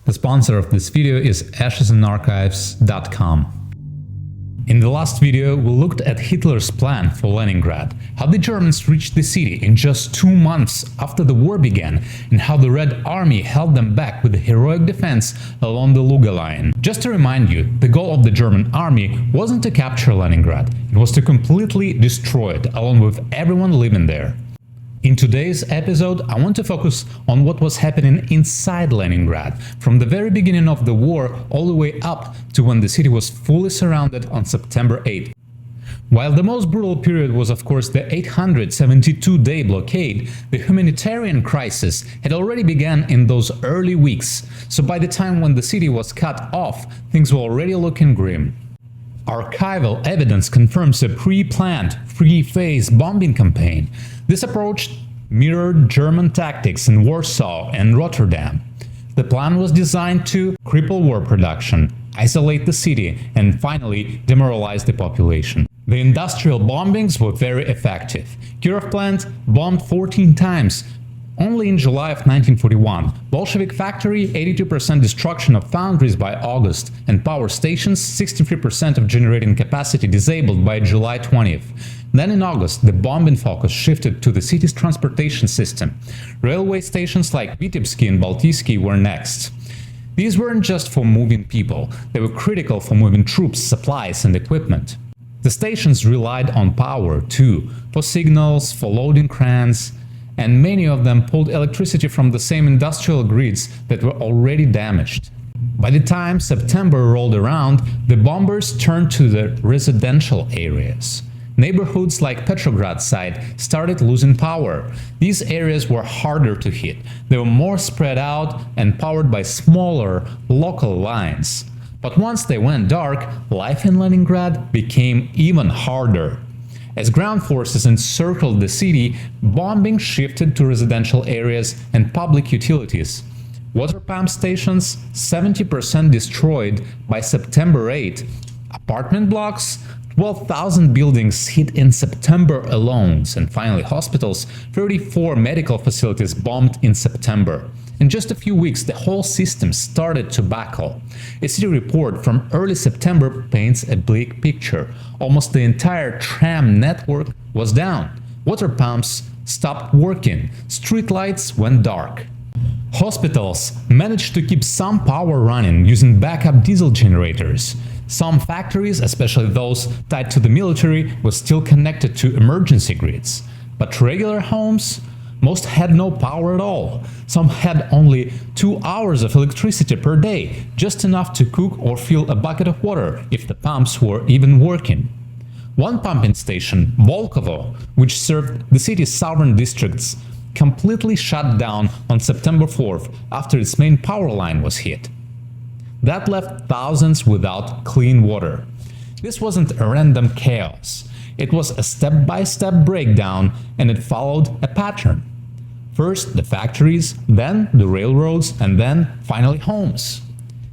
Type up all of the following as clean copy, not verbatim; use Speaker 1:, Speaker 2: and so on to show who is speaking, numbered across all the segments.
Speaker 1: The sponsor of this video is ashesandarchives.com. In the last video, we looked at Hitler's plan for Leningrad, how the Germans reached the city in just 2 months after the war began, and how the Red Army held them back with a heroic defense along the Luga line. Just to remind you, the goal of the German army wasn't to capture Leningrad, it was to completely destroy it, along with everyone living there. In today's episode, I want to focus on what was happening inside Leningrad, from the very beginning of the war all the way up to when the city was fully surrounded on September 8. While the most brutal period was of course the 872-day blockade, the humanitarian crisis had already begun in those early weeks, so by the time when the city was cut off, things were already looking grim. Archival evidence confirms a pre-planned, three-phase bombing campaign. This approach mirrored German tactics in Warsaw and Rotterdam. The plan was designed to cripple war production, isolate the city, and finally demoralize the population. The industrial bombings were very effective. Kirov plant bombed 14 times. Only in July of 1941, Bolshevik factory 82% destruction of foundries by August, and power stations 63% of generating capacity disabled by July 20th. Then in August, the bombing focus shifted to the city's transportation system. Railway stations like Vitebsky and Baltijsky were next. These weren't just for moving people, they were critical for moving troops, supplies and equipment. The stations relied on power too, for signals, for loading crans, and many of them pulled electricity from the same industrial grids that were already damaged. By the time September rolled around, the bombers turned to the residential areas. Neighborhoods like Petrograd side started losing power. These areas were harder to hit. They were more spread out and powered by smaller, local lines. But once they went dark, life in Leningrad became even harder. As ground forces encircled the city, bombing shifted to residential areas and public utilities. Water pump stations 70% destroyed by September 8. Apartment blocks 12,000 buildings hit in September alone, and finally hospitals 34 medical facilities bombed in September. In just a few weeks, the whole system started to buckle. A city report from early September paints a bleak picture. Almost the entire tram network was down. Water pumps stopped working. Streetlights went dark. Hospitals managed to keep some power running using backup diesel generators. Some factories, especially those tied to the military, were still connected to emergency grids. But regular homes? Most had no power at all. Some had only 2 hours of electricity per day, just enough to cook or fill a bucket of water if the pumps were even working. One pumping station, Volkovo, which served the city's southern districts, completely shut down on September 4th after its main power line was hit. That left thousands without clean water. This wasn't a random chaos. It was a step-by-step breakdown, and it followed a pattern. First the factories, then the railroads, and then finally homes.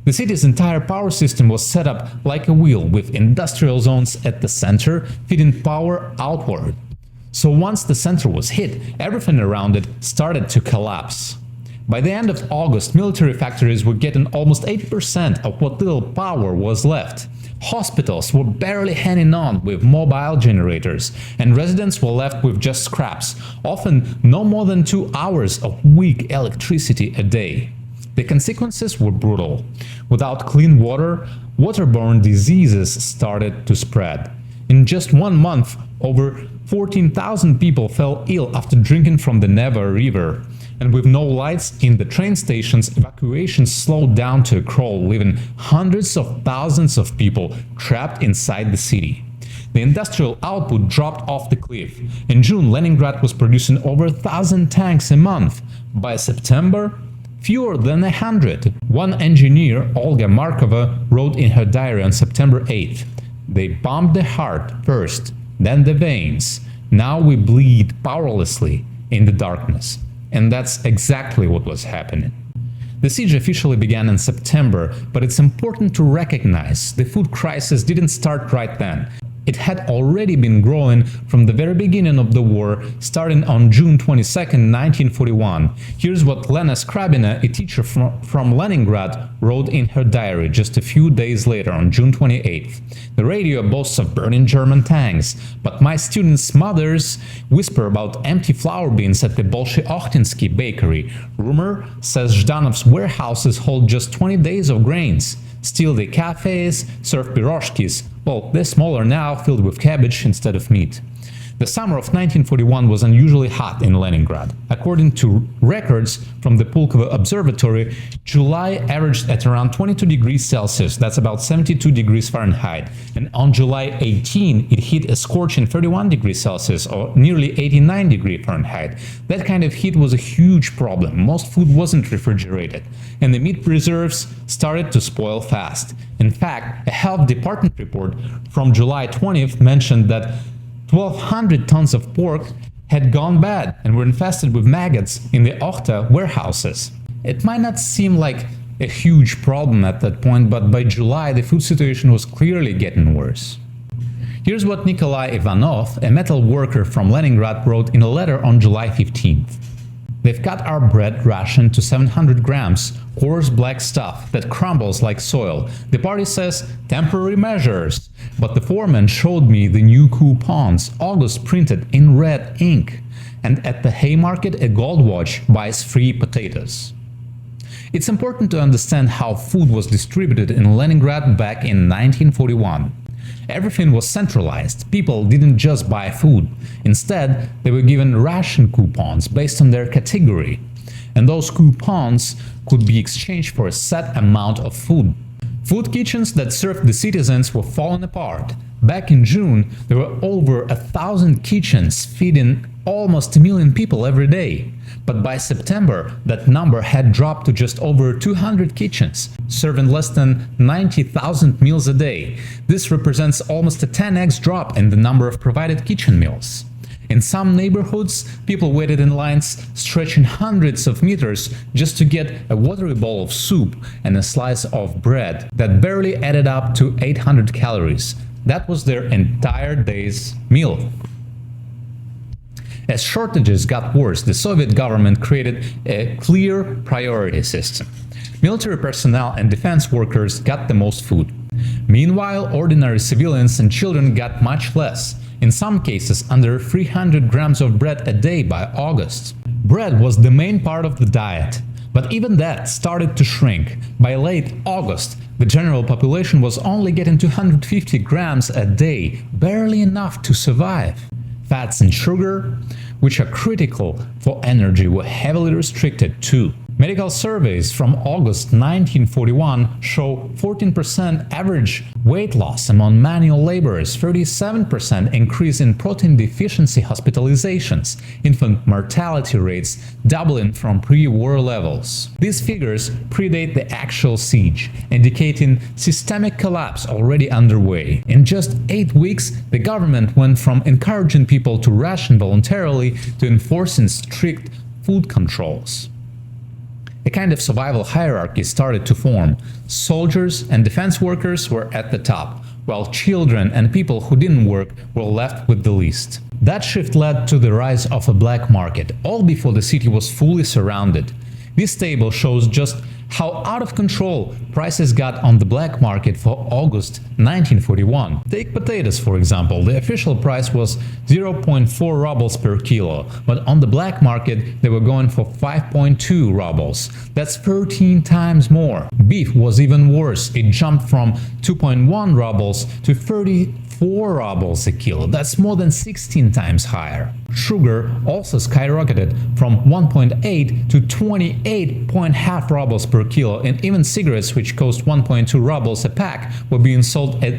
Speaker 1: The city's entire power system was set up like a wheel, with industrial zones at the center feeding power outward. So once the center was hit, everything around it started to collapse. By the end of August, military factories were getting almost 80% of what little power was left. Hospitals were barely hanging on with mobile generators, and residents were left with just scraps, often no more than 2 hours of weak electricity a day. The consequences were brutal. Without clean water, waterborne diseases started to spread. In just 1 month, over 14,000 people fell ill after drinking from the Neva River. And with no lights in the train stations, evacuation slowed down to a crawl, leaving hundreds of thousands of people trapped inside the city. The industrial output dropped off the cliff. In June, Leningrad was producing over 1,000 tanks a month. By September, fewer than 100. One engineer, Olga Markova, wrote in her diary on September 8th, "They bombed the heart first, then the veins. Now we bleed powerlessly in the darkness." And that's exactly what was happening. The siege officially began in September, but it's important to recognize the food crisis didn't start right then. It had already been growing from the very beginning of the war, starting on June 22, 1941. Here's what Lena Skrabina, a teacher from Leningrad, wrote in her diary just a few days later on June 28th. The radio boasts of burning German tanks, but my students' mothers whisper about empty flour beans at the Bolshoy-Okhtinsky bakery. Rumor says Zhdanov's warehouses hold just 20 days of grains. Still, the cafes serve piroshkis. Well, they're smaller now, filled with cabbage instead of meat. The summer of 1941 was unusually hot in Leningrad. According to records from the Pulkovo Observatory, July averaged at around 22 degrees Celsius, that's about 72 degrees Fahrenheit, and on July 18 it hit a scorching 31 degrees Celsius, or nearly 89 degrees Fahrenheit. That kind of heat was a huge problem. Most food wasn't refrigerated, and the meat reserves started to spoil fast. In fact, a Health Department report from July 20th mentioned that 1,200 tons of pork had gone bad and were infested with maggots in the Okhta warehouses. It might not seem like a huge problem at that point, but by July the food situation was clearly getting worse. Here's what Nikolai Ivanov, a metal worker from Leningrad, wrote in a letter on July 15th. They've cut our bread ration to 700 grams, coarse black stuff that crumbles like soil. The party says temporary measures, but the foreman showed me the new coupons, August printed in red ink, and at the Haymarket a gold watch buys free potatoes. It's important to understand how food was distributed in Leningrad back in 1941. Everything was centralized. People didn't just buy food. Instead, they were given ration coupons based on their category. And those coupons could be exchanged for a set amount of food. Food kitchens that served the citizens were falling apart. Back in June, there were over 1,000 kitchens feeding almost 1 million people every day. But by September, that number had dropped to just over 200 kitchens, serving less than 90,000 meals a day. This represents almost a 10x drop in the number of provided kitchen meals. In some neighborhoods, people waited in lines stretching hundreds of meters just to get a watery bowl of soup and a slice of bread that barely added up to 800 calories. That was their entire day's meal. As shortages got worse, the Soviet government created a clear priority system. Military personnel and defense workers got the most food. Meanwhile, ordinary civilians and children got much less, in some cases under 300 grams of bread a day by August. Bread was the main part of the diet, but even that started to shrink. By late August, the general population was only getting 250 grams a day, barely enough to survive. Fats and sugar, which are critical for energy, were heavily restricted too. Medical surveys from August 1941 show 14% average weight loss among manual laborers, 37% increase in protein deficiency hospitalizations, infant mortality rates doubling from pre-war levels. These figures predate the actual siege, indicating systemic collapse already underway. In just 8 weeks, the government went from encouraging people to ration voluntarily to enforcing strict food controls. A kind of survival hierarchy started to form. Soldiers and defense workers were at the top, while children and people who didn't work were left with the least. That shift led to the rise of a black market, all before the city was fully surrounded. This table shows just how out of control prices got on the black market for August 1941. Take potatoes, for example. The official price was 0.4 rubles per kilo, but on the black market they were going for 5.2 rubles. That's 13 times more. Beef was even worse. It jumped from 2.1 rubles to 34 rubles a kilo. That's more than 16 times higher. Sugar also skyrocketed from 1.8 to 28.5 rubles per kilo, and even cigarettes, which cost 1.2 rubles a pack, were being sold at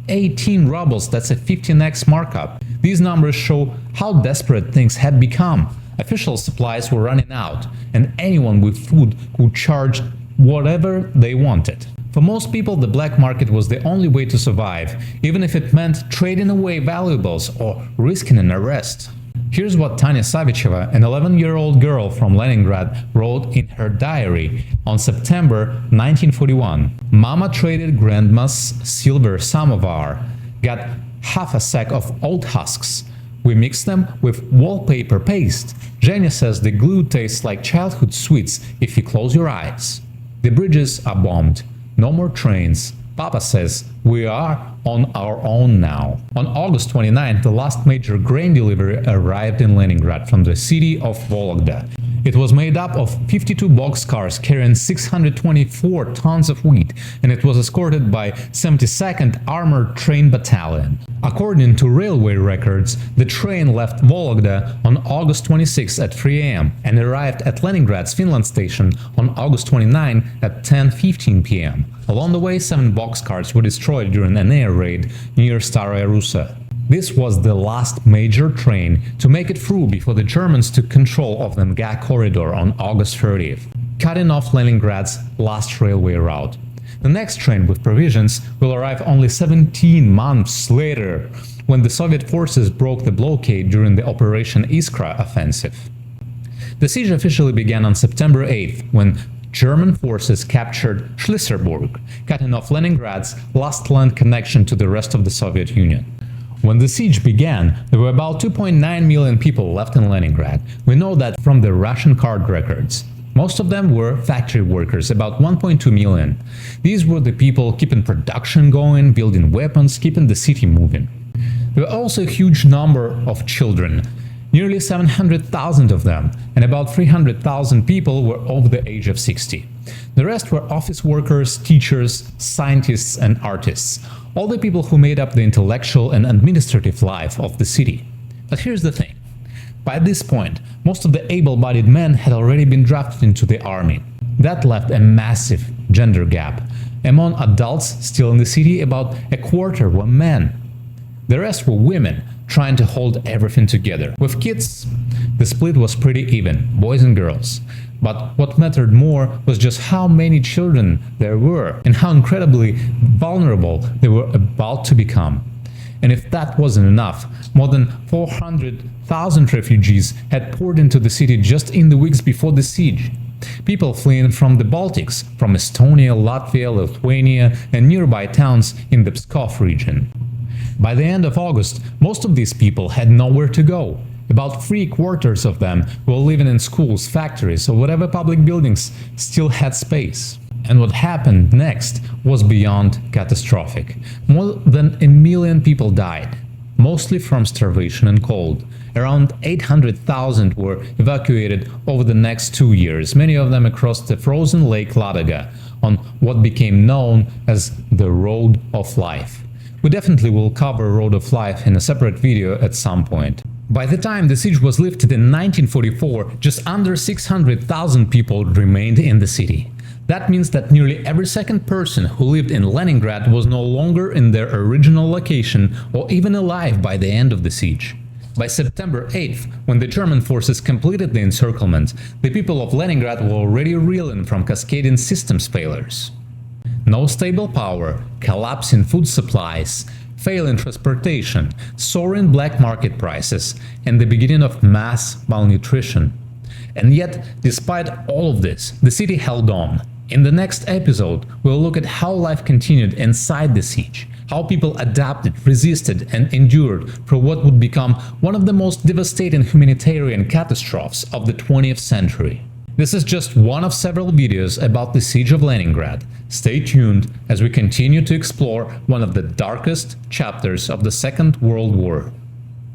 Speaker 1: 18 rubles. That's a 15x markup. These numbers show how desperate things had become. Official supplies were running out, and anyone with food could charge whatever they wanted. For most people, the black market was the only way to survive, even if it meant trading away valuables or risking an arrest. Here's what Tanya Savicheva, an 11-year-old girl from Leningrad, wrote in her diary on September 1941. Mama traded grandma's silver samovar, got half a sack of oat husks. We mix them with wallpaper paste. Zhenya says the glue tastes like childhood sweets if you close your eyes. The bridges are bombed. No more trains. Papa says we are on our own now. On August 29th, the last major grain delivery arrived in Leningrad from the city of Vologda. It was made up of 52 boxcars carrying 624 tons of wheat, and it was escorted by 72nd Armored Train Battalion. According to railway records, the train left Vologda on August 26 at 3 am and arrived at Leningrad's Finland station on August 29 at 10:15 p.m. Along the way, 7 boxcars were destroyed during an air raid near Staraya Russa. This was the last major train to make it through before the Germans took control of the Nga corridor on August 30th, cutting off Leningrad's last railway route. The next train with provisions will arrive only 17 months later, when the Soviet forces broke the blockade during the Operation Iskra offensive. The siege officially began on September 8th, when German forces captured Schlisserburg, cutting off Leningrad's last land connection to the rest of the Soviet Union. When the siege began, there were about 2.9 million people left in Leningrad. We know that from the Russian card records. Most of them were factory workers, about 1.2 million. These were the people keeping production going, building weapons, keeping the city moving. There were also a huge number of children, nearly 700,000 of them, and about 300,000 people were over the age of 60. The rest were office workers, teachers, scientists and artists, all the people who made up the intellectual and administrative life of the city. But here's the thing. By this point, most of the able-bodied men had already been drafted into the army. That left a massive gender gap. Among adults still in the city, about a quarter were men. The rest were women, trying to hold everything together. With kids, the split was pretty even, boys and girls. But what mattered more was just how many children there were and how incredibly vulnerable they were about to become. And if that wasn't enough, more than 400,000 refugees had poured into the city just in the weeks before the siege. People fleeing from the Baltics, from Estonia, Latvia, Lithuania and nearby towns in the Pskov region. By the end of August, most of these people had nowhere to go. About 3/4 of them were living in schools, factories, or whatever public buildings still had space. And what happened next was beyond catastrophic. More than 1 million people died, mostly from starvation and cold. Around 800,000 were evacuated over the next 2 years, many of them across the frozen Lake Ladoga, on what became known as the Road of Life. We definitely will cover Road of Life in a separate video at some point. By the time the siege was lifted in 1944, just under 600,000 people remained in the city. That means that nearly every second person who lived in Leningrad was no longer in their original location or even alive by the end of the siege. By September 8th, when the German forces completed the encirclement, the people of Leningrad were already reeling from cascading systems failures. No stable power, collapsing food supplies, failing transportation, soaring black market prices, and the beginning of mass malnutrition. And yet, despite all of this, the city held on. In the next episode, we'll look at how life continued inside the siege, how people adapted, resisted, and endured through what would become one of the most devastating humanitarian catastrophes of the 20th century. This is just one of several videos about the Siege of Leningrad. Stay tuned as we continue to explore one of the darkest chapters of the Second World War.